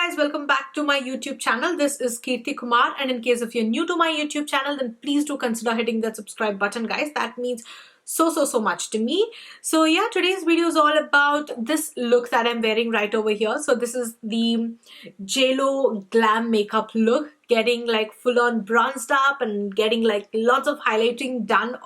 guys, welcome back to my YouTube channel. This is Kirti Kumar, and in case if you're new to my YouTube channel, then please do consider hitting that subscribe button, guys. That means so much to me. So yeah, today's video is all about this look that I'm wearing right over here. So this is the JLo glam makeup look, getting like full on bronzed up and getting like lots of highlighting done,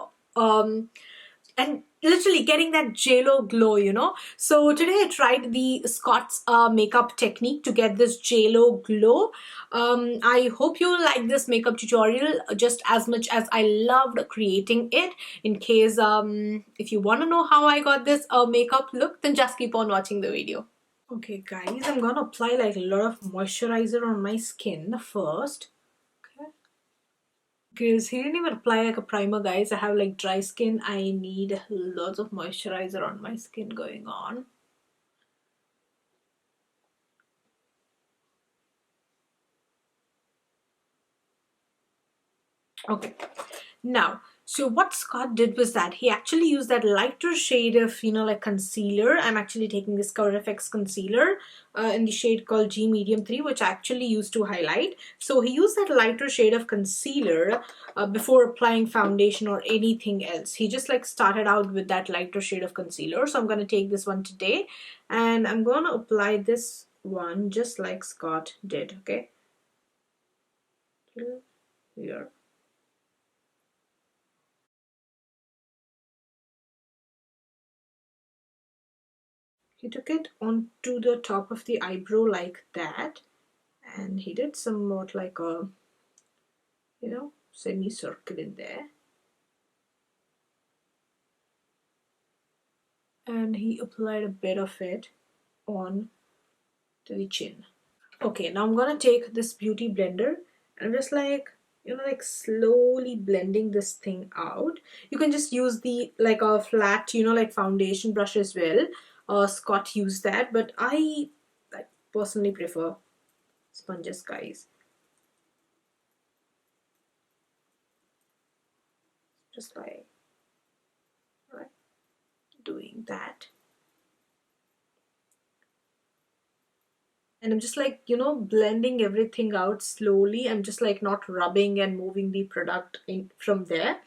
and literally getting that JLo glow, you know. So today I tried the Scott's makeup technique to get this JLo glow. I hope you like this makeup tutorial just as much as I loved creating it. In case if you want to know how I got this makeup look, then just keep on watching the video. Okay guys, I'm gonna apply like a lot of moisturizer on my skin first. Because he didn't even apply like a primer, guys. I have like dry skin. I need lots of moisturizer on my skin going on. Okay, now, so what Scott did was that he actually used that lighter shade of, you know, like concealer. I'm actually taking this ColourFX concealer in the shade called G Medium 3, which I actually used to highlight. So he used that lighter shade of concealer before applying foundation or anything else. He just like started out with that lighter shade of concealer. So I'm going to take this one today and I'm going to apply this one just like Scott did, okay? Here. He took it onto the top of the eyebrow like that, and he did somewhat like a, you know, semicircle in there. And he applied a bit of it on to the chin. Okay, now I'm gonna take this beauty blender and I'm just like, you know, like slowly blending this thing out. You can just use the like a flat, you know, like foundation brush as well. Scott used that, but I personally prefer sponges, guys. Just like doing that. And I'm just like, you know, blending everything out slowly. I'm just like not rubbing and moving the product in from there.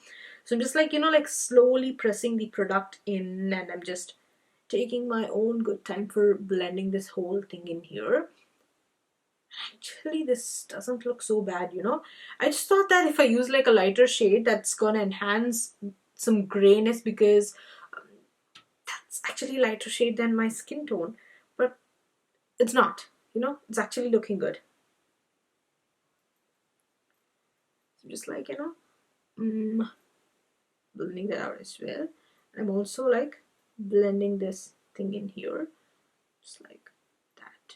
So I'm just like, you know, like slowly pressing the product in, and I'm just taking my own good time for blending this whole thing in here. Actually, this doesn't look so bad, you know. I just thought that if I use like a lighter shade, that's gonna enhance some grayness, because that's actually lighter shade than my skin tone, but it's not, you know, it's actually looking good. So just like, you know, blending that out as well. I'm also like blending this thing in here, just like that.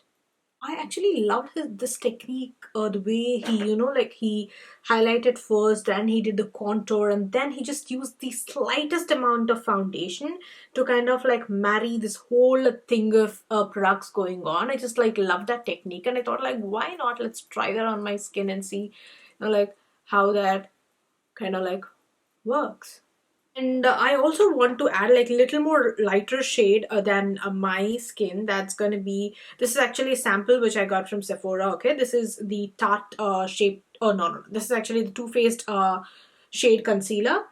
I actually loved this technique, the way he, you know, like he highlighted first and he did the contour and then he just used the slightest amount of foundation to kind of like marry this whole thing of products going on. I just like love that technique, and I thought like, why not, let's try that on my skin and see, you know, like how that kind of like works. And I also want to add like a little more lighter shade than my skin. That's going to be, this is actually a sample which I got from Sephora, okay? This is the Tarte shape, oh no, this is actually the Too Faced shade concealer.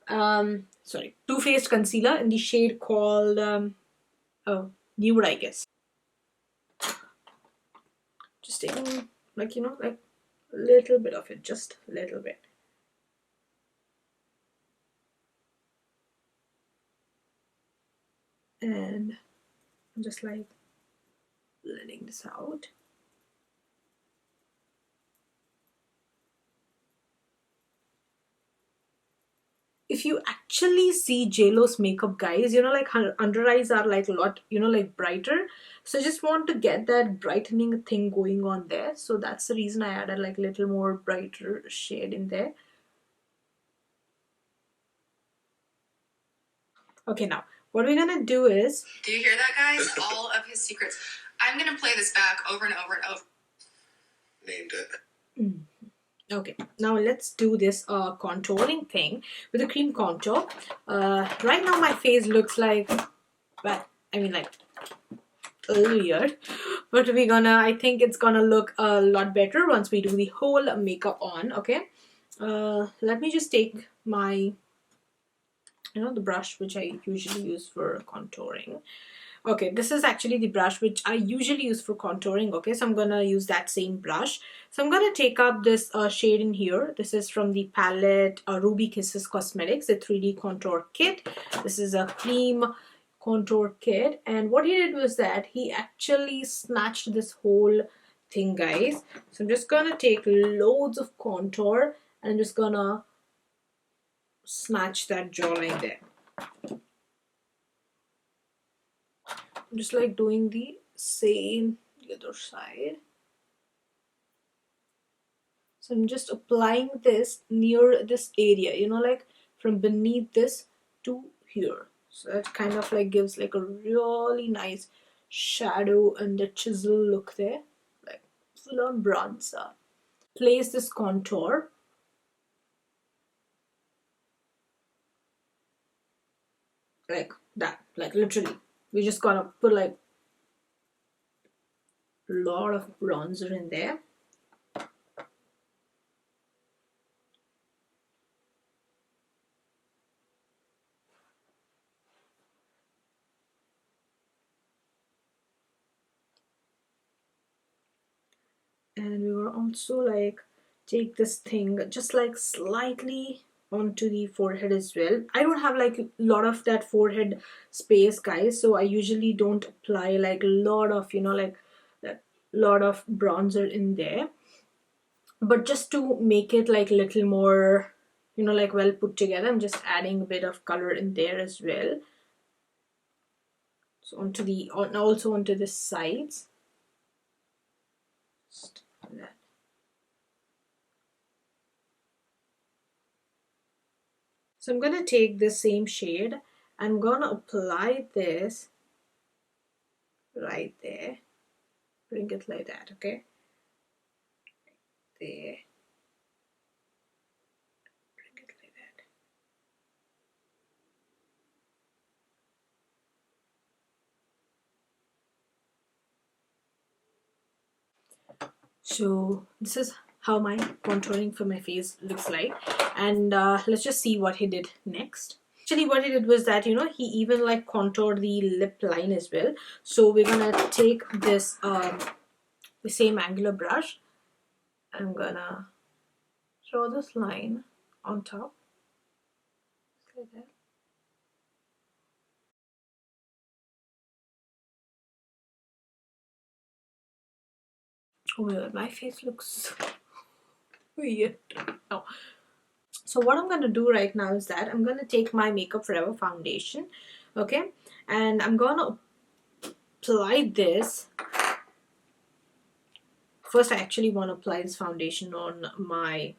Sorry, Too Faced concealer in the shade called, Nude, I guess. Just taking like, you know, like a little bit of it, just a little bit. And I'm just like blending this out. If you actually see JLo's makeup, guys, you know, like her under eyes are like a lot, you know, like brighter. So I just want to get that brightening thing going on there. So that's the reason I added like a little more brighter shade in there. Okay, now what we're gonna do is, do you hear that, guys? All of his secrets. I'm gonna play this back over and over and over. Named it. Okay, now let's do this contouring thing with a cream contour. Right now my face looks like, well, I mean like a little weird, but I think it's gonna look a lot better once we do the whole makeup on. Okay, let me just take my, the brush which I usually use for contouring. Okay, this is actually the brush which I usually use for contouring. Okay, so I'm gonna use that same brush. So I'm gonna take up this shade in here. This is from the palette Ruby Kisses Cosmetics, the 3D contour kit. This is a cream contour kit, and what he did was that he actually snatched this whole thing, guys. So I'm just gonna take loads of contour and I'm just gonna snatch that jawline there. I'm just like doing the same the other side. So I'm just applying this near this area, like from beneath this to here. So that kind of like gives like a really nice shadow and the chisel look there, like full on bronzer. Place this contour. Like that, like literally. We're just gonna put like a lot of bronzer in there. And we will also like take this thing just like slightly onto the forehead as well. I don't have like a lot of that forehead space, guys, so I usually don't apply like a lot of like that lot of bronzer in there, but just to make it like a little more like well put together, I'm just adding a bit of color in there as well. So also onto the sides, just like that. So I'm going to take the same shade. I'm going to apply this right there. Bring it like that, okay? There. Bring it like that. So this is how my contouring for my face looks like. And let's just see what he did next. Actually, what he did was that, he even like contoured the lip line as well. So we're going to take this, the same angular brush. I'm going to draw this line on top. Like that. Oh my god, my face looks weird. Oh. So what I'm going to do right now is that I'm going to take my Makeup Forever foundation, okay, and I'm going to apply this. First, I actually want to apply this foundation on my,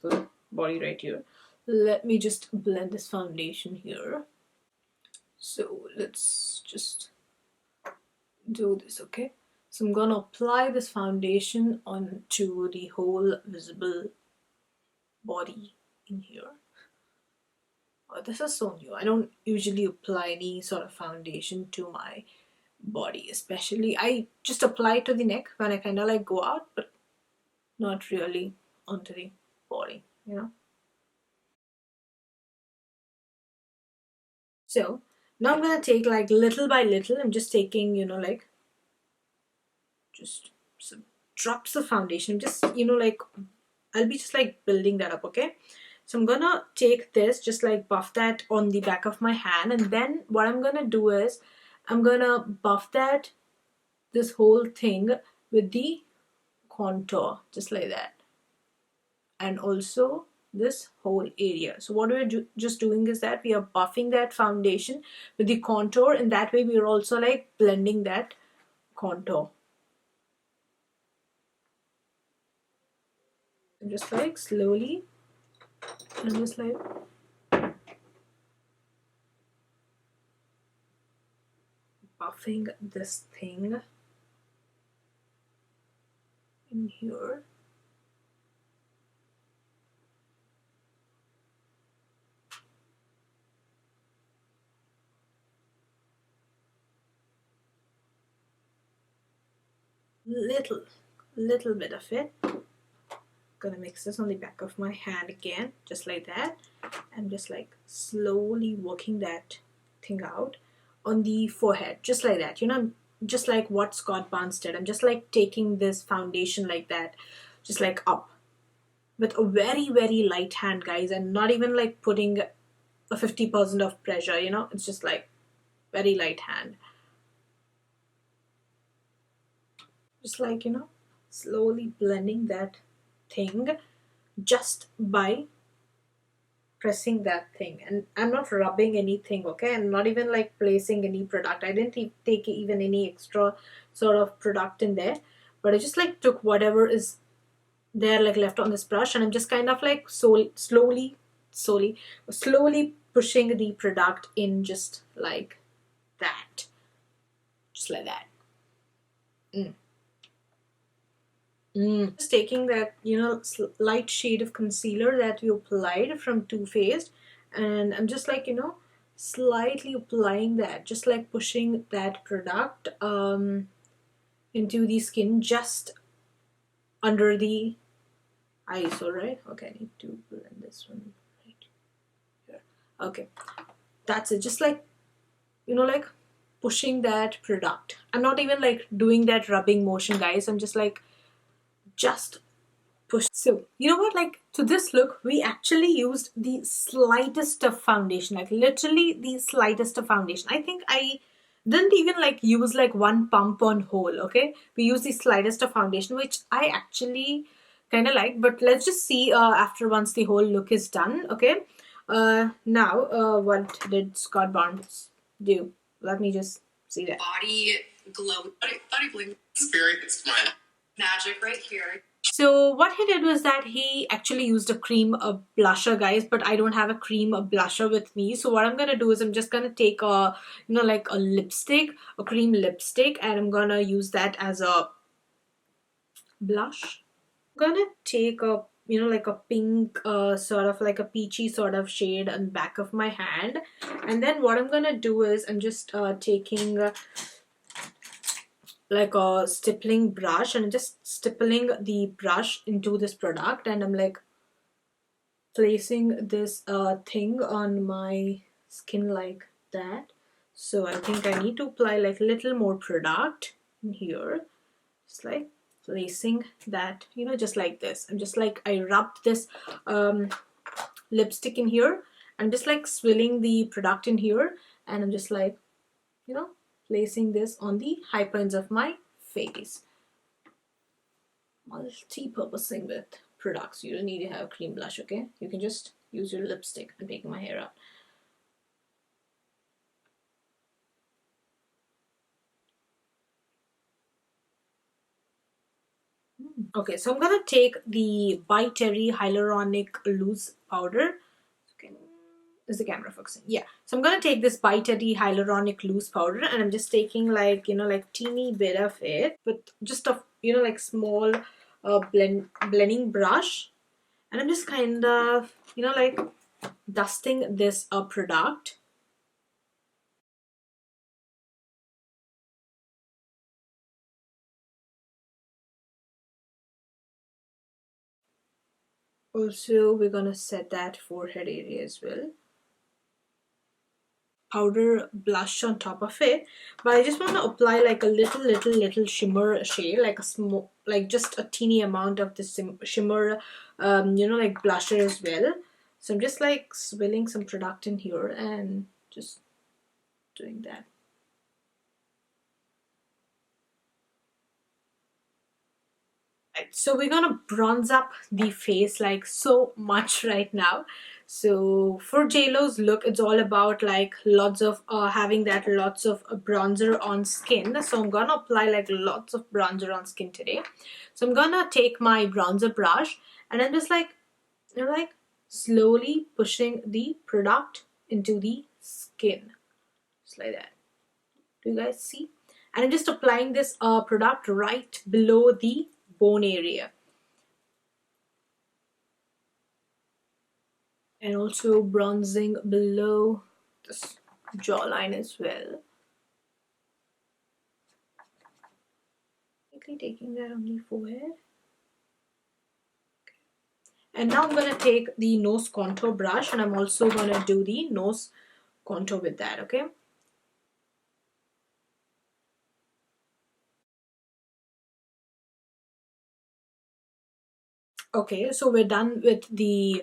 full body right here. Let me just blend this foundation here. So let's just do this, okay? So I'm going to apply this foundation onto the whole visible body in here. Oh, this is so new. I don't usually apply any sort of foundation to my body, especially. I just apply to the neck when I kind of like go out, but not really onto the body. So now I'm gonna take like little by little. I'm just taking, like just some drops of foundation. I'm just, like I'll be just like building that up, okay? So I'm gonna take this, just like buff that on the back of my hand, and then what I'm gonna do is I'm gonna buff this whole thing with the contour, just like that, and also this whole area. So what we're just doing is that we are buffing that foundation with the contour, and that way we are also like blending that contour. And just like slowly, and just like buffing this thing in here. little bit of it. Gonna mix this on the back of my hand again, just like that. I'm just like slowly working that thing out on the forehead, just like that, you know, just like what Scott Barnes did. I'm just like taking this foundation like that, just like up with a very light hand, guys, and not even like putting a 50% of pressure, you know, it's just like very light hand, just like, you know, slowly blending that thing just by pressing that thing. And I'm not rubbing anything, okay? I'm not even like placing any product. I didn't take even any extra sort of product in there, but I just like took whatever is there like left on this brush, and I'm just kind of like slowly pushing the product in, just like that, just like that. Just taking that, you know, light shade of concealer that we applied from Too Faced, and I'm just like, you know, slightly applying that, just like pushing that product into the skin just under the eyes. All right, okay, I need to blend this one right here. Okay, that's it. Just like, you know, like pushing that product. I'm not even like doing that rubbing motion, guys. I'm just like just push. So you know what, like to this look we actually used the slightest of foundation, like literally the slightest of foundation. I think I didn't even like use like one pump on whole. Okay, we used the slightest of foundation, which I actually kind of like. But let's just see after, once the whole look is done. Okay, now what did Scott Barnes do? Let me just see that. Body glow, body bling. Experienced my magic right here. So what he did was that he actually used a cream blusher, guys, but I don't have a cream blusher with me. So what I'm gonna do is I'm just gonna take a, you know, like a lipstick, a cream lipstick, and I'm gonna use that as a blush. I'm gonna take a, you know, like a pink sort of like a peachy sort of shade on the back of my hand, and then what I'm gonna do is I'm just taking like a stippling brush and just stippling the brush into this product, and I'm like placing this thing on my skin like that. So I think I need to apply like a little more product in here, just like placing that, you know, just like this. I'm just like, I rubbed this lipstick in here. I'm just like swirling the product in here, and I'm just like, you know, placing this on the high points of my face. Multi-purposing with products. You don't need to have cream blush, okay? You can just use your lipstick. I'm taking my hair out. Okay, so I'm gonna take the By Terry Hyaluronic Loose Powder. Okay, is the camera focusing? Yeah. So I'm gonna take this By Terry Hyaluronic Loose Powder, and I'm just taking like, you know, like teeny bit of it with just a, you know, like small blending brush, and I'm just kind of, you know, like dusting this product. Also, we're gonna set that forehead area as well. Powder blush on top of it, but I just want to apply like a little shimmer shade, like a small, like just a teeny amount of this shimmer, you know, like blusher as well. So I'm just like swirling some product in here and just doing that. Right, so we're gonna bronze up the face like so much right now. So for JLo's look, it's all about like lots of having that lots of bronzer on skin. So I'm gonna apply like lots of bronzer on skin today. So I'm gonna take my bronzer brush, and I'm just like, you know, like slowly pushing the product into the skin, just like that. Do you guys see? And I'm just applying this product right below the bone area, and also bronzing below this jawline as well. quickly taking that on the forehead. And now I'm going to take the nose contour brush and I'm also going to do the nose contour with that, okay? Okay, so we're done with the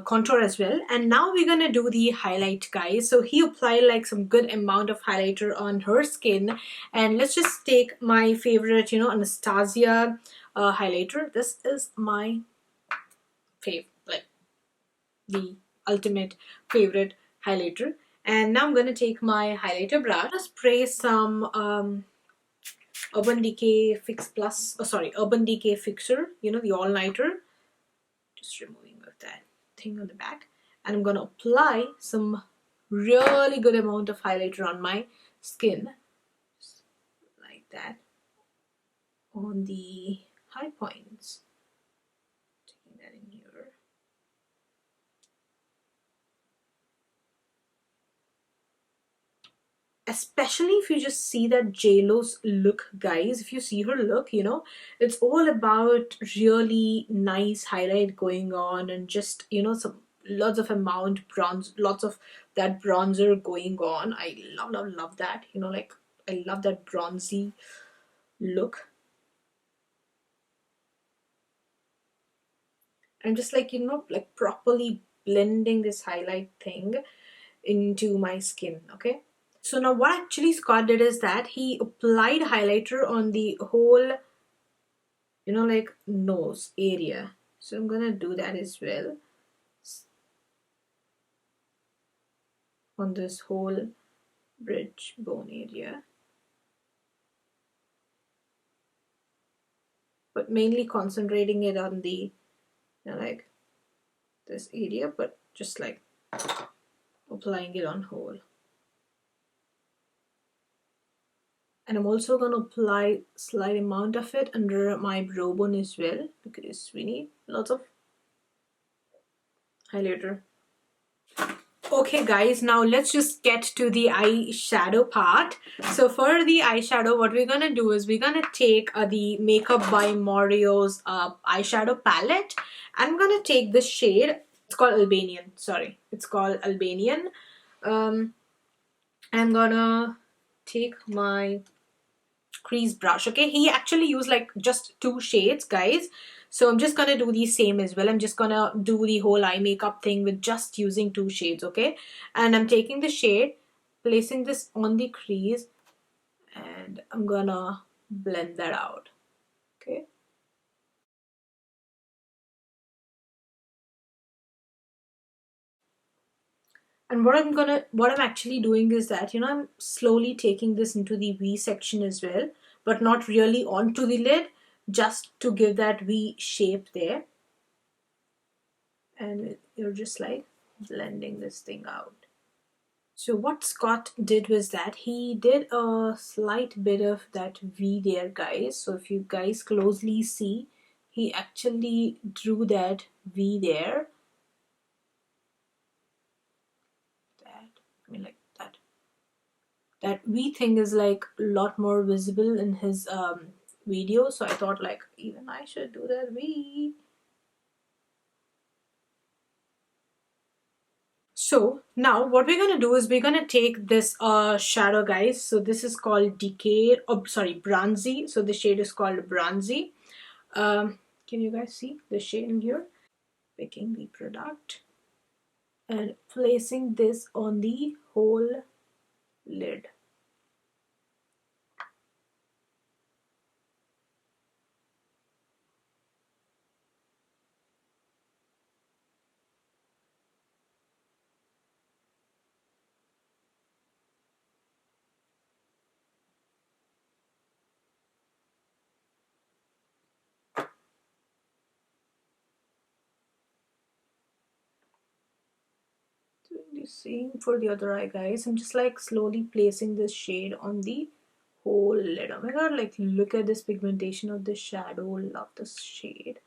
contour as well, and now we're gonna do the highlight, guys. So he applied like some good amount of highlighter on her skin, and let's just take my favorite, you know, Anastasia highlighter. This is my favorite, like the ultimate favorite highlighter. And now I'm gonna take my highlighter brush, spray some Urban Decay Fix Plus, oh sorry, Urban Decay Fixer, you know, the all-nighter. Just removing of that thing on the back, and I'm gonna apply some really good amount of highlighter on my skin, just like that, on the high points. Taking that in here. Especially if you just see that JLo's look, guys. If you see her look, you know, it's all about really nice highlight going on, and just, you know, some lots of amount bronze, lots of that bronzer going on. I love that, you know, like I love that bronzy look. I'm just like, you know, like properly blending this highlight thing into my skin, okay? So now what actually Scott did is that he applied highlighter on the whole, you know, like nose area. So I'm gonna do that as well on this whole bridge bone area, but mainly concentrating it on the, you know, like this area, but just like applying it on whole. And I'm also gonna apply slight amount of it under my brow bone as well, because we need lots of highlighter. Okay guys, now let's just get to the eyeshadow part. So for the eyeshadow, what we're gonna do is we're gonna take the Makeup by Morio's eyeshadow palette. I'm gonna take this shade. It's called Albanian. Sorry, it's called Albanian. I'm gonna take my crease brush. Okay, he actually used like just 2 shades, guys. So I'm just gonna do the same as well. I'm just gonna do the whole eye makeup thing with just using 2 shades, okay? And I'm taking the shade, placing this on the crease, and I'm gonna blend that out, okay? And what I'm actually doing is that, you know, I'm slowly taking this into the V section as well, but not really onto the lid, just to give that V shape there. And you're just like blending this thing out. So what Scott did was that he did a slight bit of that V there, guys. So if you guys closely see, he actually drew that V there. That, I mean, like that V thing is like a lot more visible in his video. So I thought like even I should do that V. So now what we're gonna do is we're gonna take this shadow, guys. So this is called Decay, oh sorry, Bronzy. So the shade is called Bronzy. Can you guys see the shade in here? Picking the product and placing this on the whole lid. Doing the same for the other eye, guys. I'm just like slowly placing this shade on the whole lid. Oh my god, like look at this pigmentation of this shadow. Love this shade.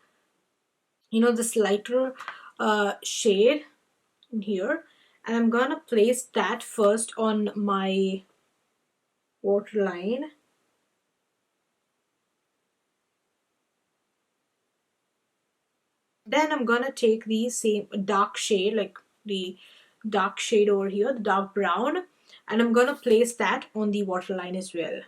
You know, this lighter shade in here, and I'm gonna place that first on my waterline. Then I'm gonna take the same dark shade, like the dark shade over here, the dark brown, and I'm gonna place that on the waterline as well.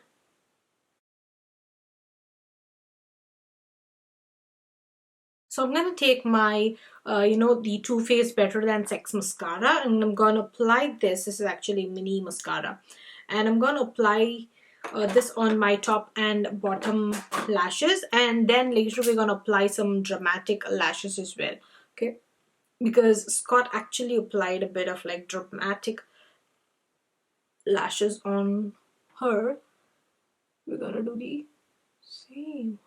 So I'm gonna take my, the Too Faced Better Than Sex mascara, and I'm gonna apply this. This is actually mini mascara, and I'm gonna apply this on my top and bottom lashes, and then later we're gonna apply some dramatic lashes as well. Okay, because Scott actually applied a bit of like dramatic lashes on her. We're gonna do the same.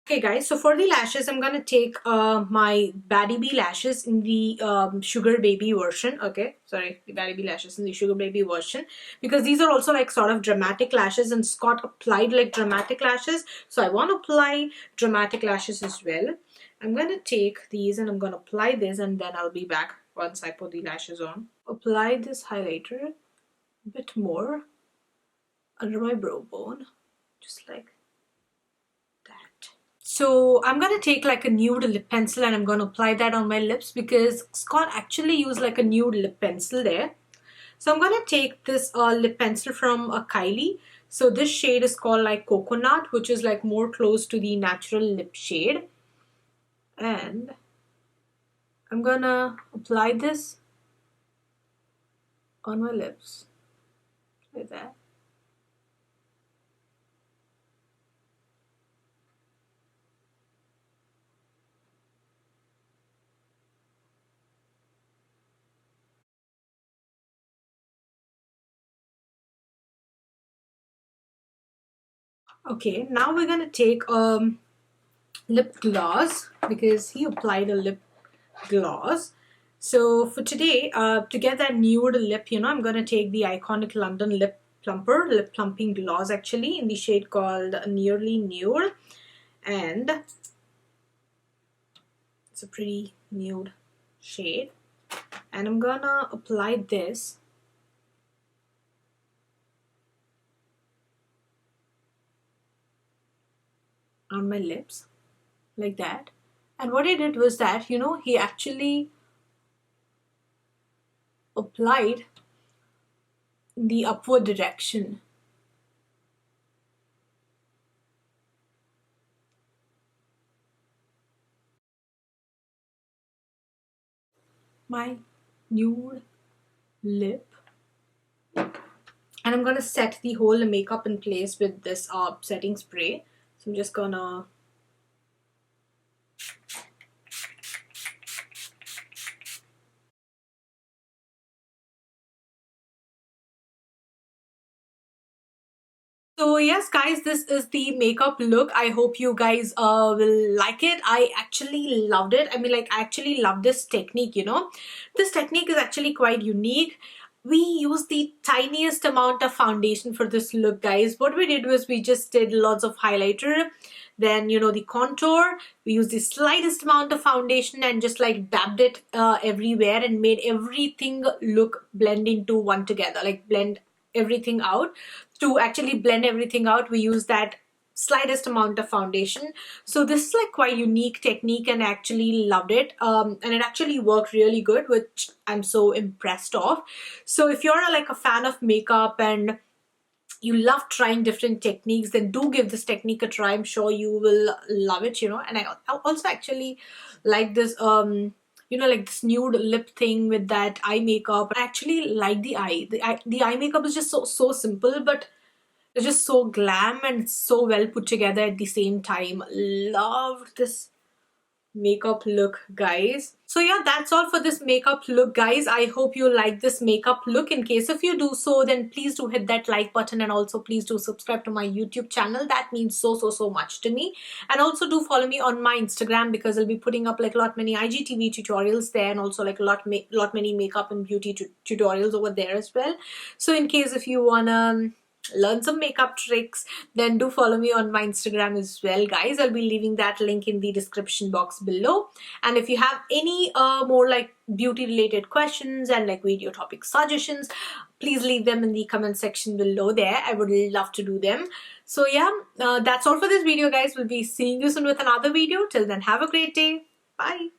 Okay guys, so for the lashes, I'm gonna take my Baddie Bee lashes in the Sugar Baby version. Okay, sorry, the Baddie Bee lashes in the Sugar Baby version, because these are also like sort of dramatic lashes, and Scott applied like dramatic lashes, so I want to apply dramatic lashes as well. I'm gonna take these and I'm gonna apply this, and then I'll be back once I put the lashes on. Apply this highlighter a bit more under my brow bone, just like that. So I'm gonna take like a nude lip pencil and I'm gonna apply that on my lips, because Scott actually used like a nude lip pencil there. So I'm gonna take this lip pencil from Kylie. So this shade is called like Coconut, which is like more close to the natural lip shade. And I'm gonna apply this on my lips like that. Okay, now we're gonna take lip gloss, because he applied a lip gloss. So for today, to get that nude lip, I'm gonna take the iconic London Lip Plumper lip plumping gloss, actually in the shade called Nearly Nude, and it's a pretty nude shade. And I'm gonna apply this on my lips like that. And what he did was that, he actually applied the upward direction. My nude lip. And I'm gonna set the whole makeup in place with this setting spray. So I'm just gonna So yes guys, this is the makeup look. I hope you guys will like it. I actually loved it. I mean, like, I actually love this technique, This technique is actually quite unique. We used the tiniest amount of foundation for this look, guys. What we did was we just did lots of highlighter, then the contour. We used the slightest amount of foundation and just like dabbed it everywhere and made everything look blend into one together, like blend everything out. To actually blend everything out, we use that slightest amount of foundation. So this is like quite unique technique, and I actually loved it, and it actually worked really good, which I'm so impressed of. So if you're like a fan of makeup and you love trying different techniques, then do give this technique a try. I'm sure you will love it, and I also actually like this like this nude lip thing with that eye makeup. I actually like the eye makeup is just so simple, but it's just so glam and so well put together at the same time. Loved this makeup look, guys. So yeah, that's all for this makeup look, guys. I hope you like this makeup look. In case if you do so, then please do hit that like button, and also please do subscribe to my YouTube channel. That means so much to me. And also do follow me on my Instagram, because I'll be putting up like a lot many IGTV tutorials there, and also like a lot many makeup and beauty tutorials over there as well. So in case if you wanna learn some makeup tricks, then do follow me on my Instagram as well, guys. I'll be leaving that link in the description box below. And if you have any more like beauty related questions and like video topic suggestions, please leave them in the comment section below there. I would love to do them. So yeah, that's all for this video, guys. We'll be seeing you soon with another video. Till then, have a great day. Bye.